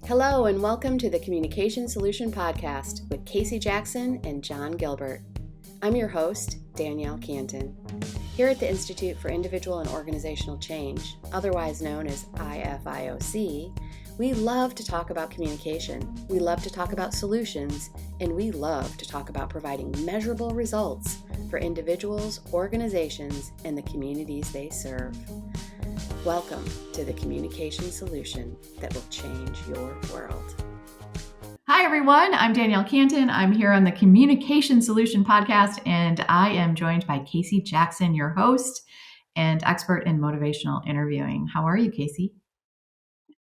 Hello and welcome to the Communication Solution Podcast with Casey Jackson and John Gilbert. I'm your host, Danielle Cantin. Here at the Institute for Individual and Organizational Change, otherwise known as IFIOC, we love to talk about communication, we love to talk about solutions, and we love to talk about providing measurable results for individuals, organizations, and the communities they serve. Welcome to the communication solution that will change your world. Hi, everyone. I'm Danielle Cantin. I'm here on the Communication Solution Podcast, and I am joined by Casey Jackson, your host and expert in motivational interviewing. How are you, Casey?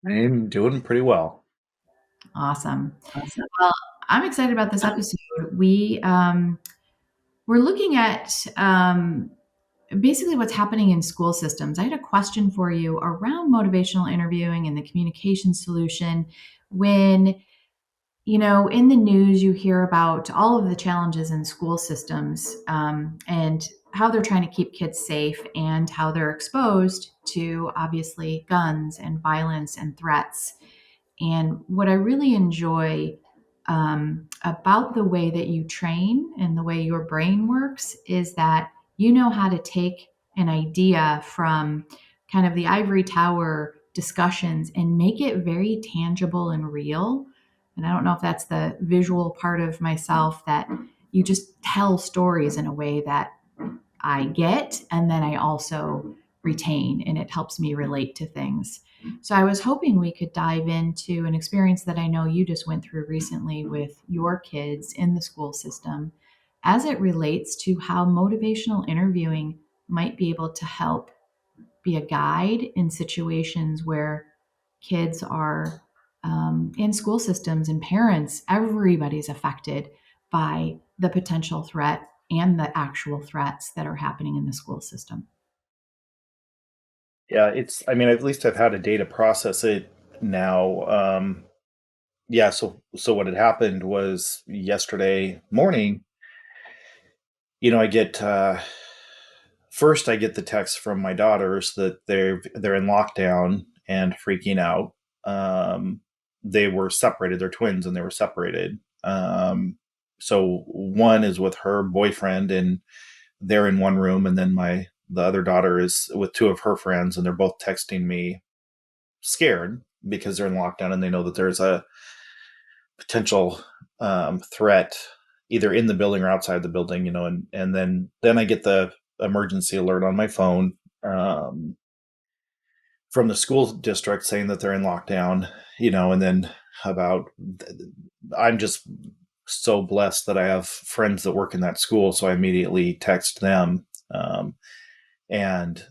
I'm doing pretty well. Awesome. Well, I'm excited about this episode. We're looking at basically what's happening in school systems. I had a question for you around motivational interviewing and the communication solution. When in the news, you hear about all of the challenges in school systems and how they're trying to keep kids safe and how they're exposed to, obviously, guns and violence and threats. And what I really enjoy about the way that you train and the way your brain works is that you know how to take an idea from kind of the ivory tower discussions and make it very tangible and real. And I don't know if that's the visual part of myself, that you just tell stories in a way that I get and then I also retain, and it helps me relate to things. So I was hoping we could dive into an experience that I know you just went through recently with your kids in the school system as it relates to how motivational interviewing might be able to help be a guide in situations where kids are in school systems and parents, everybody's affected by the potential threat and the actual threats that are happening in the school system. Yeah, at least I've had a day to process it now. So what had happened was yesterday morning, I get first I get the text from my daughters that they're in lockdown and freaking out. They were separated, they're twins and they were separated. So one is with her boyfriend and they're in one room, and then the other daughter is with two of her friends, and they're both texting me scared because they're in lockdown and they know that there's a potential threat either in the building or outside the building, and then I get the emergency alert on my phone from the school district saying that they're in lockdown, and then I'm just so blessed that I have friends that work in that school. So I immediately text them and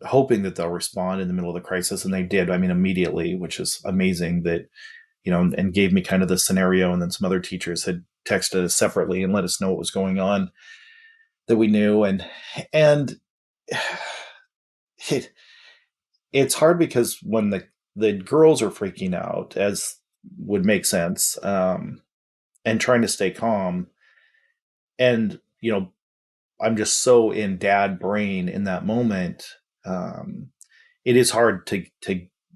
hoping that they'll respond in the middle of the crisis. And they did, immediately, which is amazing that, and gave me kind of the scenario. And then some other teachers had texted us separately and let us know what was going on that we knew. And it's hard because when the girls are freaking out, as would make sense, and trying to stay calm, and I'm just so in dad brain in that moment. It is hard to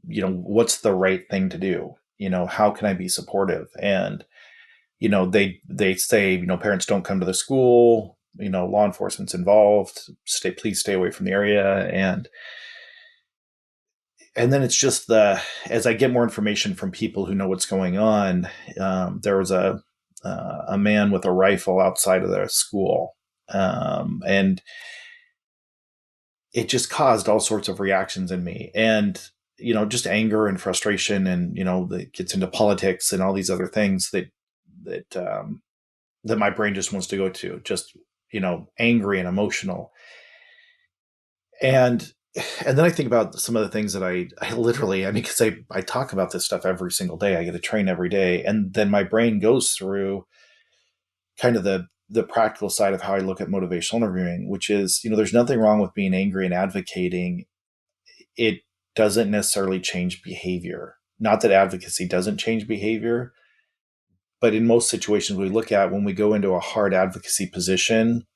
what's the right thing to do? How can I be supportive? And they say, parents don't come to the school, law enforcement's involved, please stay away from the area. And then it's just as I get more information from people who know what's going on, there was a man with a rifle outside of the school. And it just caused all sorts of reactions in me, and, just anger and frustration, and, that gets into politics and all these other things that my brain just wants to go to, just, angry and emotional. And then I think about some of the things that I literally, because I talk about this stuff every single day. I get to train every day. And then my brain goes through kind of the practical side of how I look at motivational interviewing, which is, there's nothing wrong with being angry and advocating. It doesn't necessarily change behavior. Not that advocacy doesn't change behavior, but in most situations we look at, when we go into a hard advocacy position,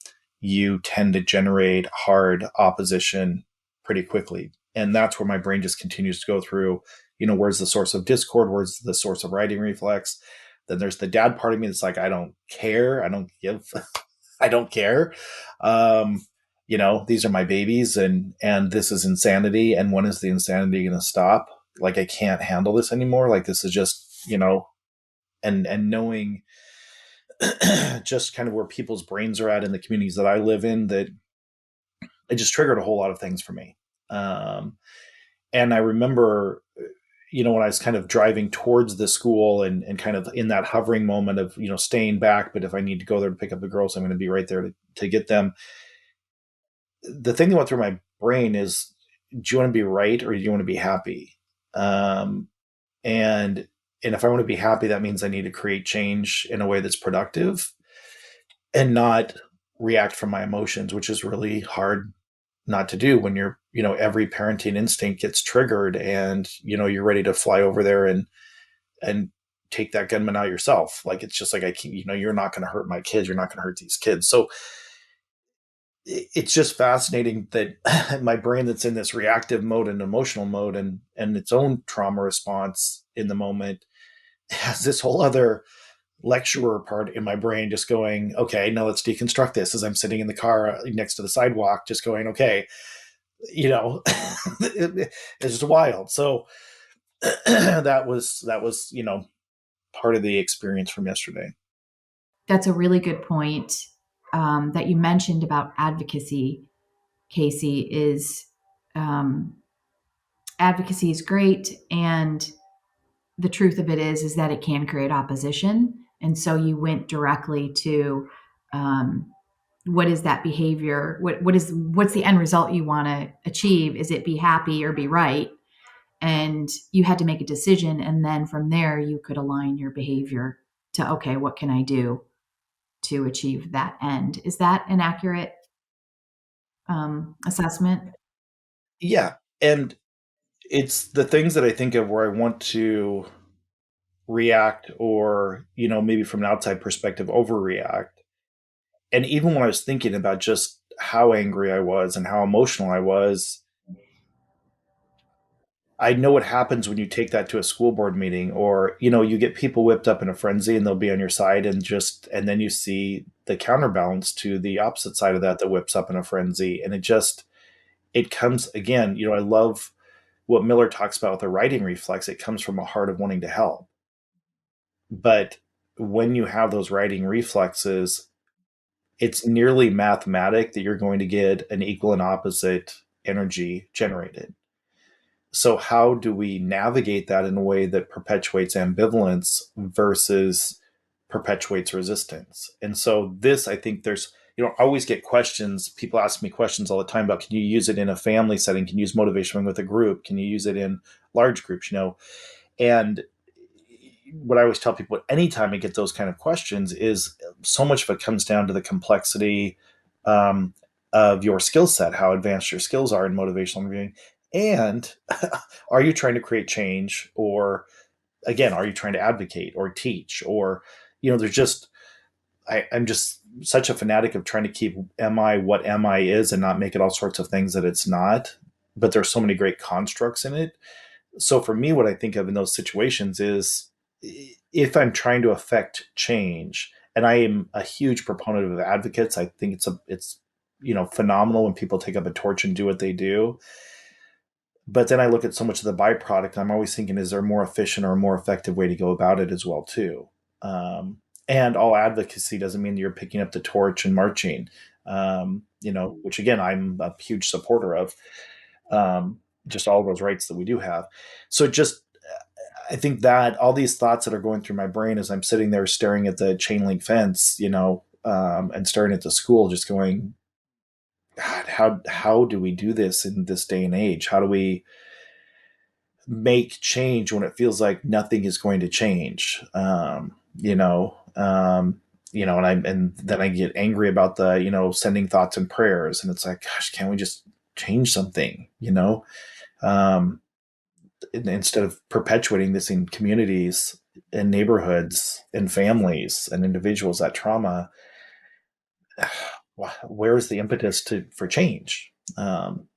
you tend to generate hard opposition pretty quickly. And that's where my brain just continues to go through, where's the source of discord? Where's the source of writing reflex? Then there's the dad part of me that's like, I don't care. I don't give, I don't care. Um, these are my babies, and this is insanity. And when is the insanity going to stop? Like, I can't handle this anymore. Like, this is just, and knowing just kind of where people's brains are at in the communities that I live in, that it just triggered a whole lot of things for me. Um, and I remember, when I was kind of driving towards the school and kind of in that hovering moment of, staying back, but if I need to go there to pick up the girls, I'm going to be right there to get them. The thing that went through my brain is, do you want to be right or do you want to be happy? Um, and and if I want to be happy, that means I need to create change in a way that's productive and not react from my emotions, which is really hard not to do when you're, every parenting instinct gets triggered, and, you're ready to fly over there and take that gunman out yourself. Like, it's just like, I keep, you're not going to hurt my kids. You're not going to hurt these kids. So it's just fascinating that my brain that's in this reactive mode and emotional mode and its own trauma response in the moment has this whole other lecturer part in my brain just going, okay, now let's deconstruct this, as I'm sitting in the car next to the sidewalk, just going, okay, it's just wild. So that was part of the experience from yesterday. That's a really good point that you mentioned about advocacy, Casey. Um, Advocacy is great, and the truth of it is that it can create opposition. And so you went directly to what is that behavior? What's the end result you want to achieve? Is it be happy or be right? And you had to make a decision, and then from there you could align your behavior to, okay, what can I do to achieve that end? Is that an accurate assessment? Yeah. And it's the things that I think of where I want to react, or, maybe from an outside perspective, overreact. And even when I was thinking about just how angry I was and how emotional I was, I know what happens when you take that to a school board meeting, or, you get people whipped up in a frenzy and they'll be on your side, and then you see the counterbalance to the opposite side of that whips up in a frenzy. And it comes again, I love what Miller talks about with the writing reflex. It comes from a heart of wanting to help. But when you have those writing reflexes, it's nearly mathematic that you're going to get an equal and opposite energy generated. So how do we navigate that in a way that perpetuates ambivalence versus perpetuates resistance? And so this, I think there's, I always get questions. People ask me questions all the time about, can you use it in a family setting? Can you use motivation with a group? Can you use it in large groups? And what I always tell people anytime I get those kind of questions is, so much of it comes down to the complexity um, of your skill set, how advanced your skills are in motivational interviewing. And are you trying to create change? Or again, are you trying to advocate or teach? Or, there's just, I'm just such a fanatic of trying to keep am I what am I is, and not make it all sorts of things that it's not. But there's so many great constructs in it. So for me, what I think of in those situations is, if I'm trying to affect change, and I am a huge proponent of advocates. I think it's phenomenal when people take up a torch and do what they do. But then I look at so much of the byproduct, I'm always thinking, is there a more efficient or a more effective way to go about it as well too? And all advocacy doesn't mean that you're picking up the torch and marching, which again, I'm a huge supporter of, just all of those rights that we do have. So just, I think that all these thoughts that are going through my brain as I'm sitting there staring at the chain link fence, and staring at the school, just going, God, how do we do this in this day and age? How do we make change when it feels like nothing is going to change? And then I get angry about the, sending thoughts and prayers, and it's like, gosh, can't we just change something? Um, Instead of perpetuating this in communities and neighborhoods and families and individuals, that trauma, where is the impetus for change?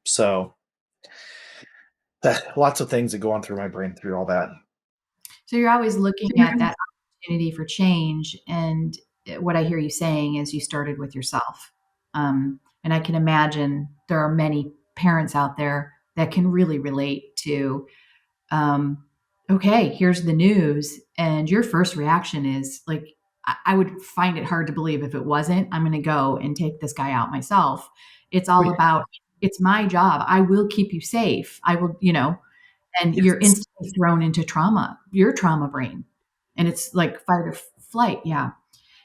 So lots of things that go on through my brain through all that. So you're always looking at that opportunity for change. And what I hear you saying is you started with yourself. And I can imagine there are many parents out there that can really relate to, okay, here's the news. And your first reaction is like, I would find it hard to believe if it wasn't. I'm going to go and take this guy out myself. It's all about, it's my job. I will keep you safe. I will, and you're Yes. instantly thrown into trauma, your trauma brain. And it's like fight or flight. Yeah.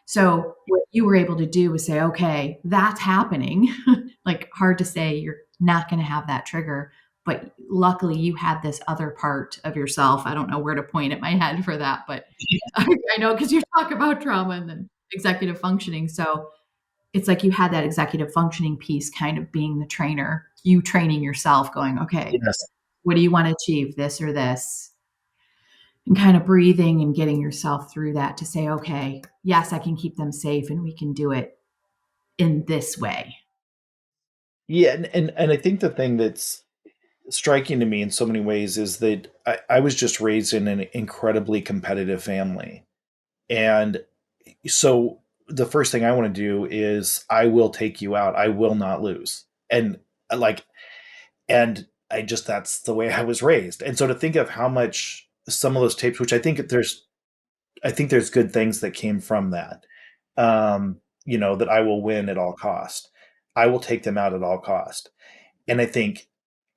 So what you were able to do was say, okay, that's happening. Like hard to say you're not going to have that trigger, but luckily you had this other part of yourself. I don't know where to point at my head for that, but I know because you talk about trauma and then executive functioning. So it's like you had that executive functioning piece kind of being the trainer, you training yourself going, okay, Yes. what do you want to achieve, this or this? And kind of breathing and getting yourself through that to say, okay, yes, I can keep them safe and we can do it in this way. Yeah, and I think the thing that's striking to me in so many ways is that I was just raised in an incredibly competitive family. And so the first thing I want to do is I will take you out. I will not lose. And like, and I just, that's the way I was raised. And so to think of how much some of those tapes, which I think there's good things that came from that. That I will win at all cost. I will take them out at all cost. And I think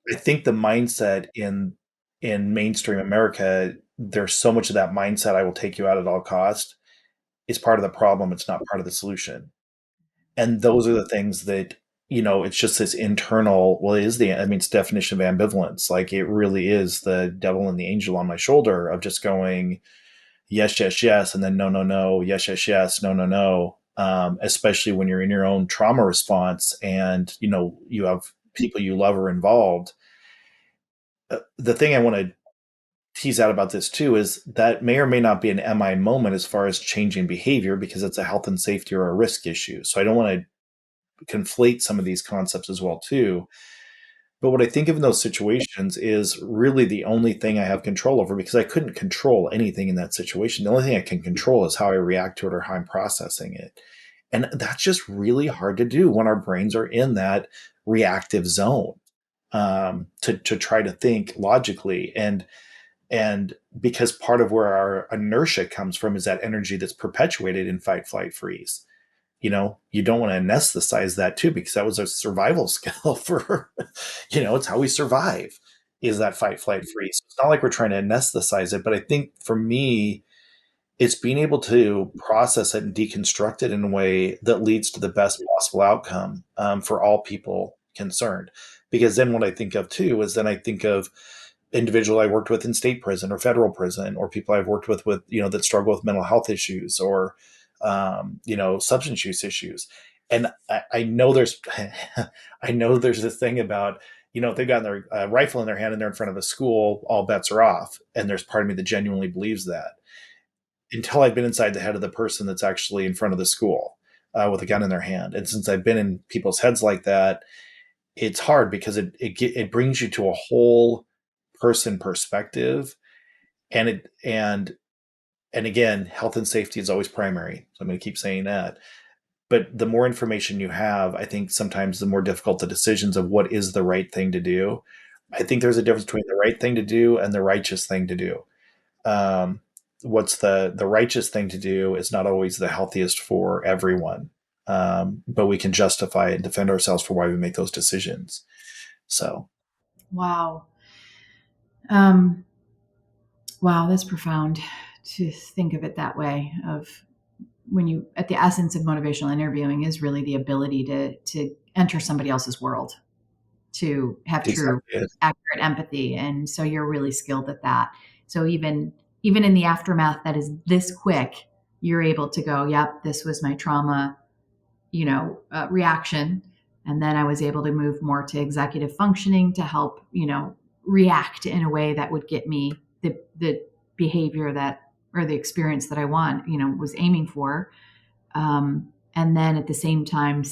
the mindset in mainstream America, there's so much of that mindset, I will take you out at all cost, is part of the problem. It's not part of the solution. And those are the things that, it's just this internal, well, it is it's definition of ambivalence. Like it really is the devil and the angel on my shoulder of just going, yes, yes, yes, and then no, no, no, yes, yes, yes, no, no, no. Especially when you're in your own trauma response and, you have people you love are involved. The thing I want to tease out about this too is that may or may not be an MI moment as far as changing behavior because it's a health and safety or a risk issue. So I don't want to conflate some of these concepts as well too. But what I think of in those situations is really the only thing I have control over because I couldn't control anything in that situation. The only thing I can control is how I react to it or how I'm processing it. And that's just really hard to do when our brains are in that reactive zone, to try to think logically. And because part of where our inertia comes from is that energy that's perpetuated in fight, flight, freeze. You don't want to anesthetize that too, because that was a survival skill for, it's how we survive is that fight, flight, freeze. It's not like we're trying to anesthetize it, but I think for me, it's being able to process it and deconstruct it in a way that leads to the best possible outcome, for all people concerned. Because then what I think of too is then I think of individual I worked with in state prison or federal prison, or people I've worked with, that struggle with mental health issues or, substance use issues. And I know I know there's this thing about, if they've got their rifle in their hand and they're in front of a school, all bets are off. And there's part of me that genuinely believes that until I've been inside the head of the person that's actually in front of the school, with a gun in their hand. And since I've been in people's heads like that, it's hard because it brings you to a whole person perspective, and again, health and safety is always primary. So I'm going to keep saying that. But the more information you have, I think sometimes the more difficult the decisions of what is the right thing to do. I think there's a difference between the right thing to do and the righteous thing to do. Um, what's the righteous thing to do is not always the healthiest for everyone. But we can justify it and defend ourselves for why we make those decisions. So, Wow. Um, wow, that's profound to think of it that way. Of when you, at the essence of motivational interviewing is really the ability to enter somebody else's world, to have true exactly. accurate empathy. And so you're really skilled at that. So even in the aftermath that is this quick, you're able to go, yep, this was my trauma, reaction. And then I was able to move more to executive functioning to help, react in a way that would get me the behavior that, or the experience that I want, was aiming for. And then at the same time,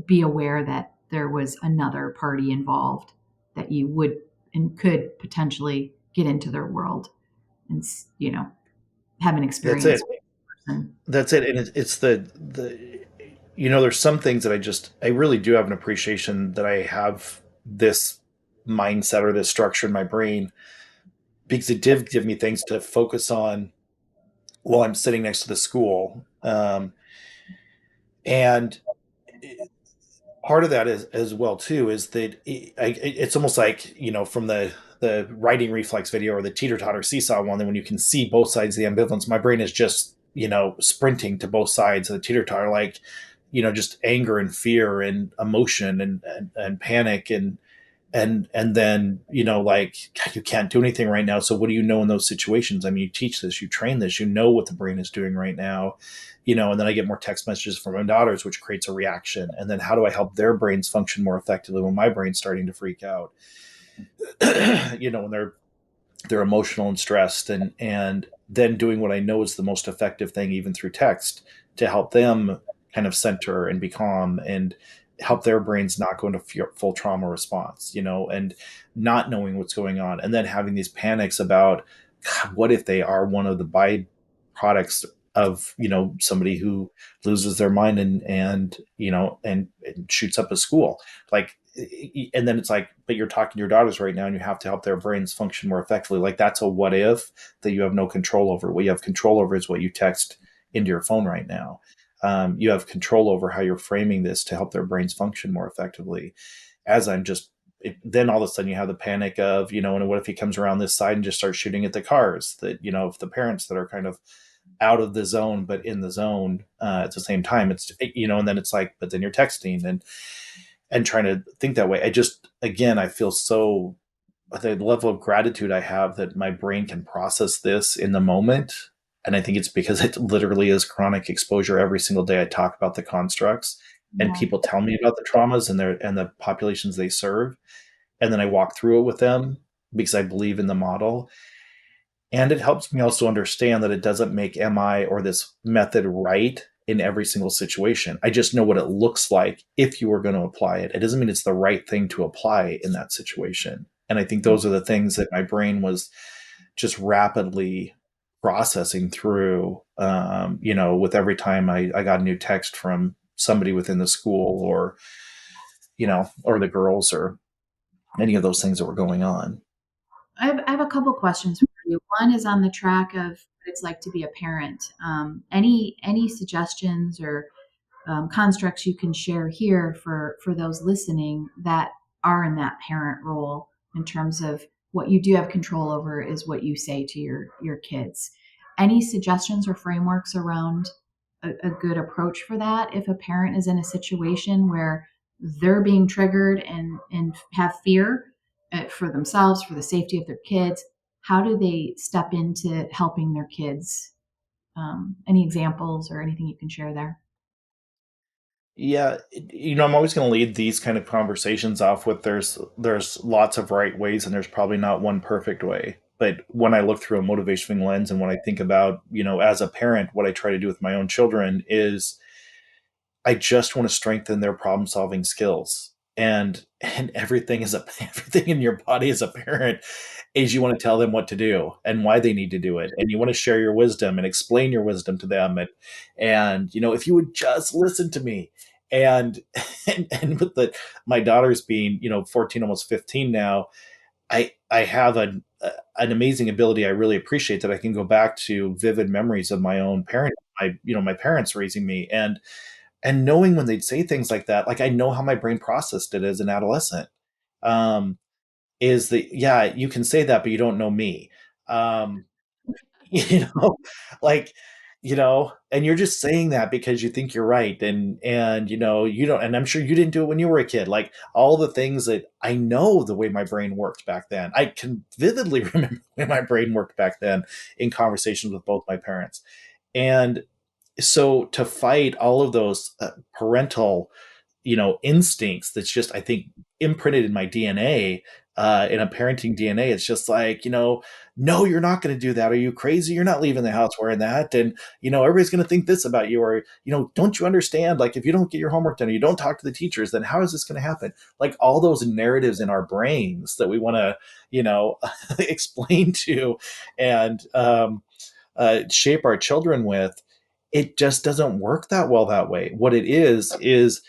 be aware that there was another party involved that you would and could potentially get into their world and, have an That's it. experience with the person. That's it. And it's there's some things that I really do have an appreciation that I have this mindset or this structure in my brain, because it did give me things to focus on while I'm sitting next to the school. And part of that is as well too is that it's almost like, from the writing reflex video or the teeter totter seesaw one, that when you can see both sides of the ambivalence, my brain is just, sprinting to both sides of the teeter totter, like, just anger and fear and emotion and panic and then, like, God, you can't do anything right now, so what do you know in those situations? I mean, you teach this, you train this, you know what the brain is doing right now. And then I get more text messages from my daughters, which creates a reaction, and then how do I help their brains function more effectively when my brain's starting to freak out? When they're emotional and stressed, and then doing what I know is the most effective thing, even through text, to help them kind of center and be calm and help their brains not go into full trauma response, and not knowing what's going on, and then having these panics about, God, what if they are one of the byproducts of, somebody who loses their mind and shoots up a school, like. And then it's like, but you're talking to your daughters right now and you have to help their brains function more effectively. Like, that's a what if that you have no control over. What you have control over is what you text into your phone right now. You have control over how you're framing this to help their brains function more effectively. As I'm just, then all of a sudden you have the panic of, and what if he comes around this side and just starts shooting at the cars, that, if the parents that are kind of out of the zone, but in the zone at the same time, it's, and then it's like, but then you're texting and trying to think that way. Again, I feel so, the level of gratitude I have that my brain can process this in the moment. And I think it's because it literally is chronic exposure. Every single day I talk about the constructs, and Yeah. people tell me about the traumas and the populations they serve. And then I walk through it with them because I believe in the model. And it helps me also understand that it doesn't make MI or this method right in every single situation. I just know what it looks like if you were going to apply it. It doesn't mean it's the right thing to apply in that situation. And I think those are the things that my brain was just rapidly processing through, with every time I got a new text from somebody within the school, or the girls, or any of those things that were going on. I have a couple questions for you. One is on the track of what it's like to be a parent. Any suggestions or constructs you can share here for those listening that are in that parent role, in terms of what you do have control over is what you say to your kids. Any suggestions or frameworks around a good approach for that if a parent is in a situation where they're being triggered and have fear for themselves, for the safety of their kids? How do they step into helping their kids? Any examples or anything you can share there? Yeah, I'm always going to lead these kind of conversations off with, there's lots of right ways and there's probably not one perfect way. But when I look through a motivational lens and when I think about, as a parent, what I try to do with my own children is I just want to strengthen their problem solving skills. And everything is everything in your body as a parent is, you want to tell them what to do and why they need to do it, and you want to share your wisdom and explain your wisdom to them, and if you would just listen to me. And and with my daughters being 14, almost 15 now, I have an amazing ability. I really appreciate that I can go back to vivid memories of my own parent, my parents raising me, and knowing when they'd say things like that, like, I know how my brain processed it as an adolescent. Um, is that, yeah, you can say that, but you don't know me. Um, you know, like, and you're just saying that because you think you're right. And, you don't, and I'm sure you didn't do it when you were a kid. Like, all the things that I know the way my brain worked back then, I can vividly remember the way my brain worked back then in conversations with both my parents. And so to fight all of those parental, instincts, that's just, I think, imprinted in my DNA, In a parenting DNA, it's just like, no, you're not going to do that. Are you crazy? You're not leaving the house wearing that. And, everybody's going to think this about you. Or, don't you understand? Like, if you don't get your homework done or you don't talk to the teachers, then how is this going to happen? Like all those narratives in our brains that we want to, explain to and shape our children with, it just doesn't work that well that way. What it is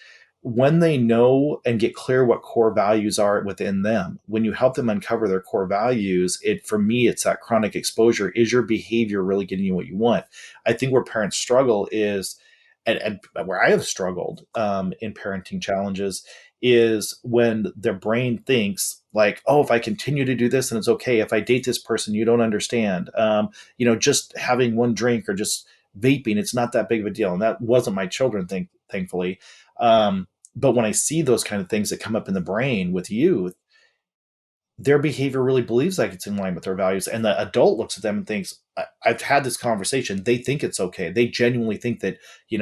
when they know and get clear what core values are within them, when you help them uncover their core values, for me, it's that chronic exposure. Is your behavior really getting you what you want? I think where parents struggle is, and where I have struggled in parenting challenges, is when their brain thinks like, oh, if I continue to do this, then it's okay. If I date this person, you don't understand. Just having one drink or just vaping, it's not that big of a deal. And that wasn't my children, thankfully. But when I see those kind of things that come up in the brain with youth, their behavior really believes like it's in line with their values. And the adult looks at them and thinks, I've had this conversation. They think it's okay. They genuinely think that,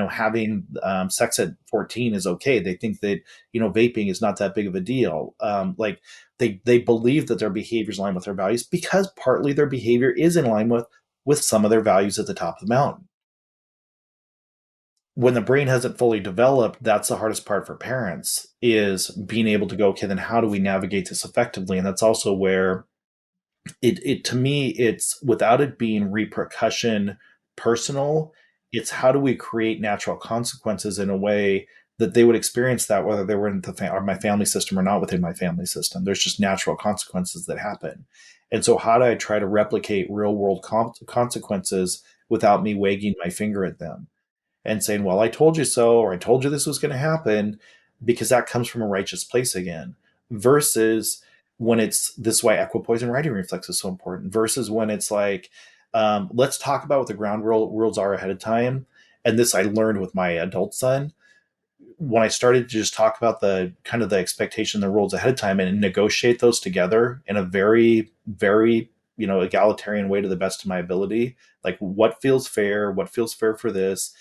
having sex at 14 is okay. They think that, vaping is not that big of a deal. Like they believe that their behavior is in line with their values because partly their behavior is in line with some of their values at the top of the mountain. When the brain hasn't fully developed, that's the hardest part for parents, is being able to go, okay, then how do we navigate this effectively? And that's also where it to me, it's without it being repercussion personal, it's how do we create natural consequences in a way that they would experience that whether they were in or my family system or not within my family system. There's just natural consequences that happen. And so how do I try to replicate real world consequences without me wagging my finger at them and saying, well, I told you so, or I told you this was going to happen, because that comes from a righteous place again, versus when it's this is why equipoise and writing reflex is so important, versus when it's like, let's talk about what the ground rules are ahead of time. And this I learned with my adult son when I started to just talk about the kind of the expectation, the rules ahead of time and negotiate those together in a very, very, egalitarian way to the best of my ability. Like what feels fair for this,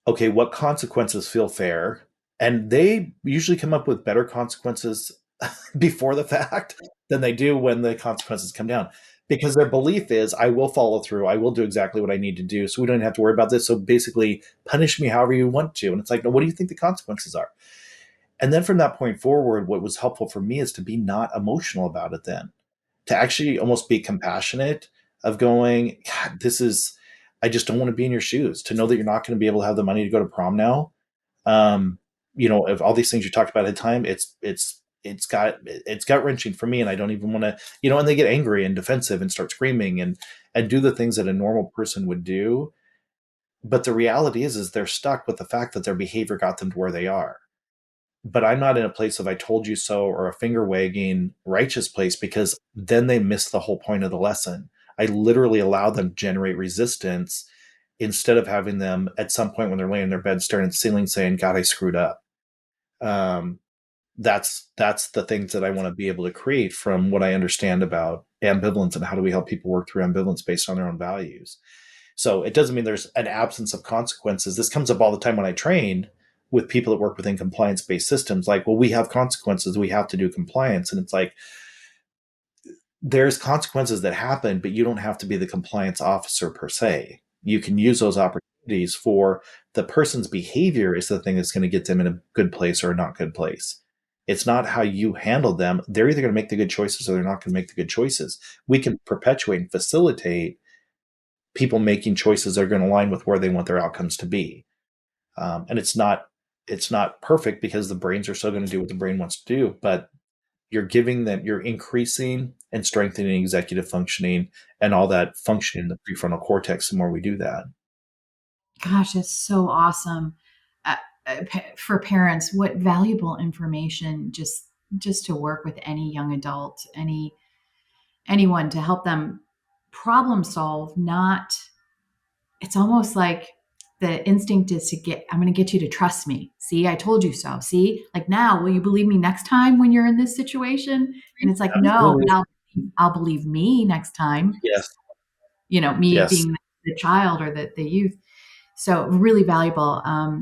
okay, what consequences feel fair? And they usually come up with better consequences before the fact than they do when the consequences come down. Because their belief is, I will follow through. I will do exactly what I need to do. So we don't have to worry about this. So basically, punish me however you want to. And it's like, no, what do you think the consequences are? And then from that point forward, what was helpful for me is to be not emotional about it then, to actually almost be compassionate of going, God, I just don't want to be in your shoes, to know that you're not going to be able to have the money to go to prom now. Um, of all these things you talked about at the time, it's gut wrenching for me. And I don't even want to, and they get angry and defensive and start screaming and do the things that a normal person would do. But the reality is they're stuck with the fact that their behavior got them to where they are. But I'm not in a place of I told you so or a finger wagging righteous place, because then they miss the whole point of the lesson. I literally allow them to generate resistance instead of having them at some point when they're laying in their bed staring at the ceiling saying, God, I screwed up. That's the things that I want to be able to create from what I understand about ambivalence and how do we help people work through ambivalence based on their own values. So it doesn't mean there's an absence of consequences. This comes up all the time when I train with people that work within compliance-based systems. Like, well, we have consequences. We have to do compliance. And it's like, there's consequences that happen, but you don't have to be the compliance officer per se. You can use those opportunities for the person's behavior is the thing that's going to get them in a good place or a not good place. It's not how you handle them. They're either going to make the good choices or they're not going to make the good choices. We can perpetuate and facilitate people making choices that are going to align with where they want their outcomes to be. And it's not perfect because the brains are still going to do what the brain wants to do, but you're increasing and strengthening executive functioning and all that function in the prefrontal cortex the more we do that. Gosh, it's so awesome. Uh, for parents, what valuable information just to work with any young adult, anyone to help them problem solve. Not, it's almost like the instinct is I'm going to get you to trust me. See, I told you so. See, like, now, will you believe me next time when you're in this situation? And it's like, no, Absolutely. but I'll believe me next time. Yes. Me Yes. being the child or the youth. So really valuable.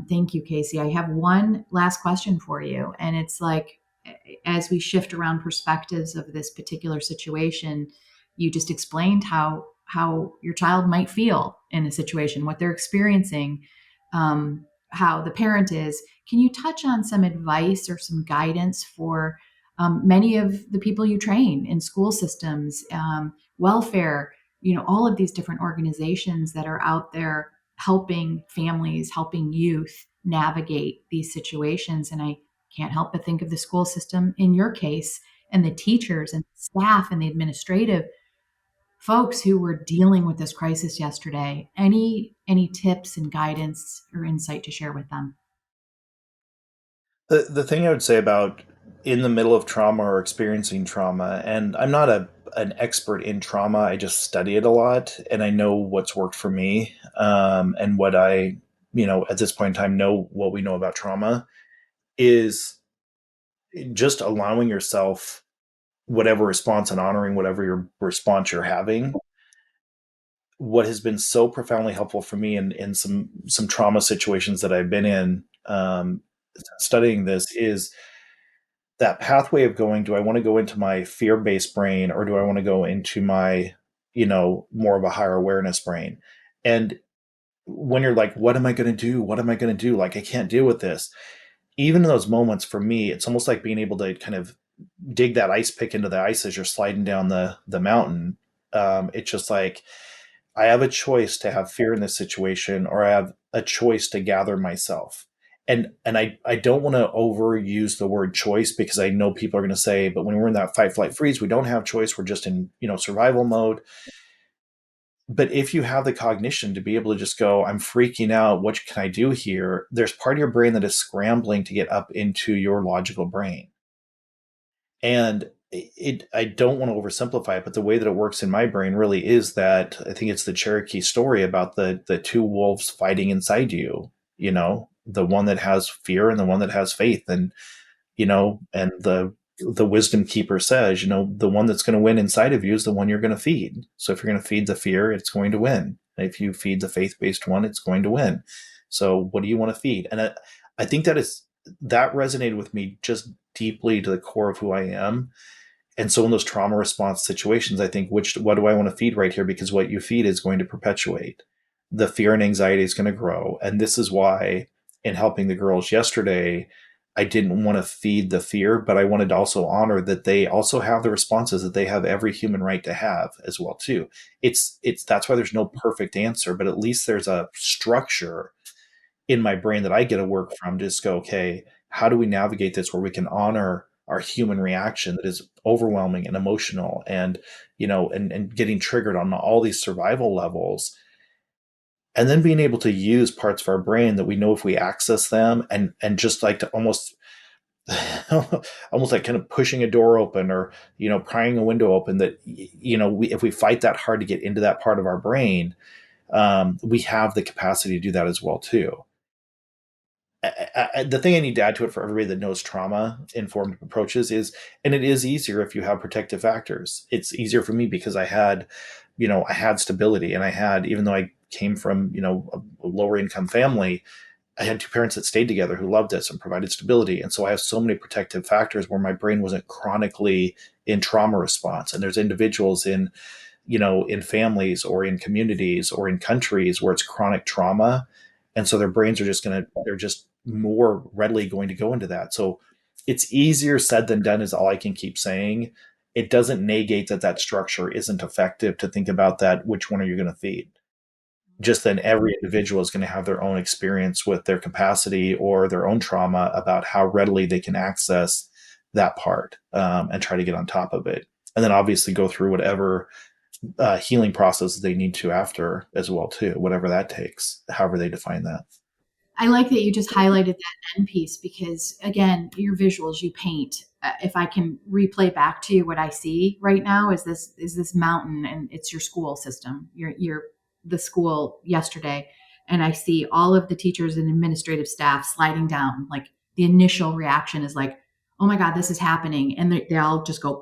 Thank you, Casey. I have one last question for you. And it's like, as we shift around perspectives of this particular situation, you just explained how your child might feel in a situation, what they're experiencing, how the parent is. Can you touch on some advice or some guidance for many of the people you train in school systems, welfare, all of these different organizations that are out there helping families, helping youth navigate these situations? And I can't help but think of the school system in your case, and the teachers and staff and the administrative folks who were dealing with this crisis yesterday. Any tips and guidance or insight to share with them? The thing I would say about in the middle of trauma or experiencing trauma, and I'm not an expert in trauma, I just study it a lot, and I know what's worked for me, and what I, at this point in time, know what we know about trauma is just allowing yourself whatever response and honoring whatever your response you're having. What has been so profoundly helpful for me in some trauma situations that I've been in, studying this, is that pathway of going, do I want to go into my fear-based brain, or do I want to go into my, more of a higher awareness brain? And when you're like, what am I going to do? What am I going to do? Like, I can't deal with this. Even in those moments, for me, it's almost like being able to kind of dig that ice pick into the ice as you're sliding down the mountain. It's just like, I have a choice to have fear in this situation, or I have a choice to gather myself. And I don't want to overuse the word choice, because I know people are going to say, but when we're in that fight, flight, freeze, we don't have choice. We're just in, survival mode. But if you have the cognition to be able to just go, I'm freaking out, what can I do here? There's part of your brain that is scrambling to get up into your logical brain. And I don't want to oversimplify it, but the way that it works in my brain really is that I think it's the Cherokee story about the two wolves fighting inside you, the one that has fear and the one that has faith. And, and the wisdom keeper says, the one that's going to win inside of you is the one you're going to feed. So if you're going to feed the fear, it's going to win. If you feed the faith-based one, it's going to win. So what do you want to feed? And I think that resonated with me just deeply to the core of who I am. And so in those trauma response situations, I think, what do I want to feed right here? Because what you feed is going to perpetuate. The fear and anxiety is going to grow. And this is why, in helping the girls yesterday, I didn't want to feed the fear, but I wanted to also honor that they also have the responses that they have every human right to have as well too. That's why there's no perfect answer, but at least there's a structure in my brain that I get to work from, just go, okay, how do we navigate this where we can honor our human reaction that is overwhelming and emotional, and, and getting triggered on all these survival levels, and then being able to use parts of our brain that we know if we access them, and just like to almost almost like kind of pushing a door open, or, prying a window open, that, if we fight that hard to get into that part of our brain, we have the capacity to do that as well too. The thing I need to add to it for everybody that knows trauma informed approaches is, and it is easier if you have protective factors. It's easier for me because I had stability, and I had, even though I came from, a lower income family, I had two parents that stayed together who loved us and provided stability. And so I have so many protective factors where my brain wasn't chronically in trauma response. And there's individuals in families or in communities or in countries where it's chronic trauma. And so their brains are they're just more readily going to go into that. So it's easier said than done, is all I can keep saying. It doesn't negate that structure isn't effective to think about that. Which one are you going to feed? Just then every individual is going to have their own experience with their capacity or their own trauma about how readily they can access that part, and try to get on top of it. And then obviously go through whatever healing process they need to after as well too, whatever that takes, however they define that. I like that you just highlighted that end piece, because again, your visuals, you paint. If I can replay back to you what I see right now is this mountain, and it's your school system. You're the school yesterday, and I see all of the teachers and administrative staff sliding down. Like, the initial reaction is like, oh my God, this is happening. And they all just go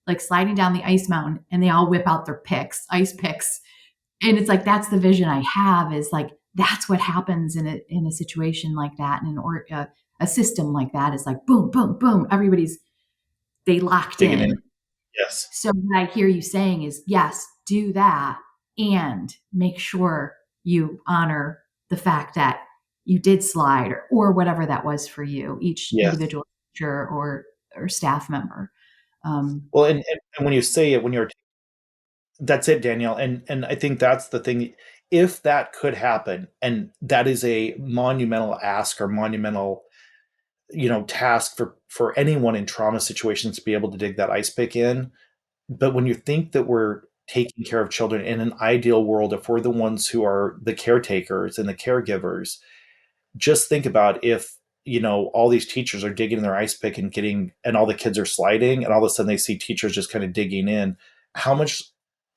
like sliding down the ice mountain, and they all whip out their ice picks. And it's like, that's the vision I have, is like, that's what happens in a situation like that, in a system like that is like boom, boom, boom. They locked Digging in. in. Yes. So what I hear you saying is, yes, do that and make sure you honor the fact that you did slide or whatever that was for you, each Yes. individual teacher or staff member. Well, and when you say it, that's it, Danielle. And I think that's the thing. If that could happen, and that is a monumental ask or monumental, task for anyone in trauma situations to be able to dig that ice pick in. But when you think that we're taking care of children in an ideal world, if we're the ones who are the caretakers and the caregivers, just think about if, all these teachers are digging in their ice pick and all the kids are sliding, and all of a sudden they see teachers just kind of digging in, how much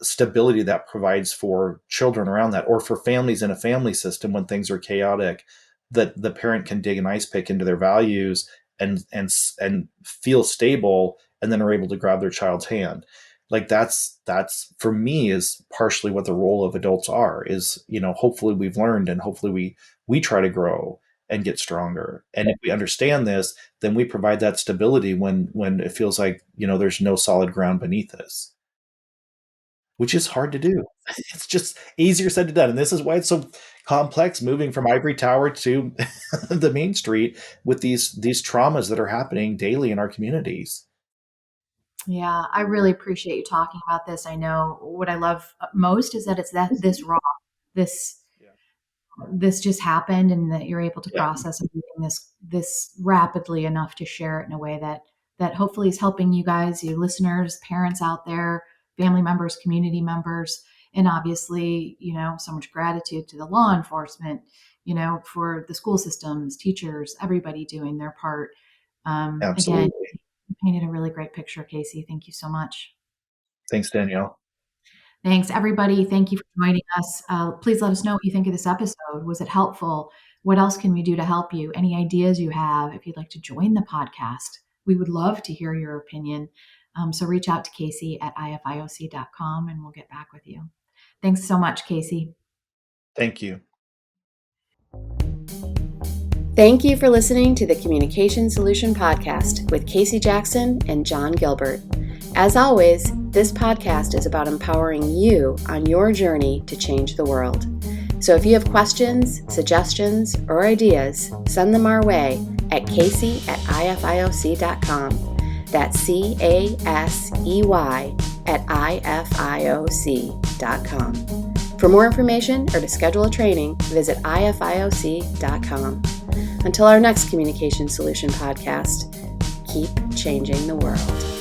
stability that provides for children around that, or for families in a family system when things are chaotic, that the parent can dig an ice pick into their values and feel stable, and then are able to grab their child's hand. Like that's for me is partially what the role of adults are, is, hopefully we've learned, and hopefully we try to grow and get stronger. And if we understand this, then we provide that stability when it feels like, there's no solid ground beneath us, which is hard to do. It's just easier said than done. And this is why it's so complex, moving from ivory tower to the main street with these traumas that are happening daily in our communities. Yeah, I really appreciate you talking about this. I know what I love most is that it's this raw, this Yeah. this just happened, and that you're able to Yeah. process everything this rapidly enough to share it in a way that hopefully is helping you guys, you listeners, parents out there, family members, community members, and obviously, so much gratitude to the law enforcement, for the school systems, teachers, everybody doing their part. Again, Absolutely. you painted a really great picture, Casey. Thank you so much. Thanks, Danielle. Thanks, everybody. Thank you for joining us. Please let us know what you think of this episode. Was it helpful? What else can we do to help you? Any ideas you have if you'd like to join the podcast? We would love to hear your opinion. So reach out to Casey at ifioc.com and we'll get back with you. Thanks so much, Casey. Thank you. Thank you for listening to the Communication Solution Podcast with Casey Jackson and John Gilbert. As always, this podcast is about empowering you on your journey to change the world. So if you have questions, suggestions, or ideas, send them our way at casey@ifioc.com. That's CASEY@ifioc.com. For more information or to schedule a training, visit ifioc.com. Until our next Communication Solution Podcast, keep changing the world.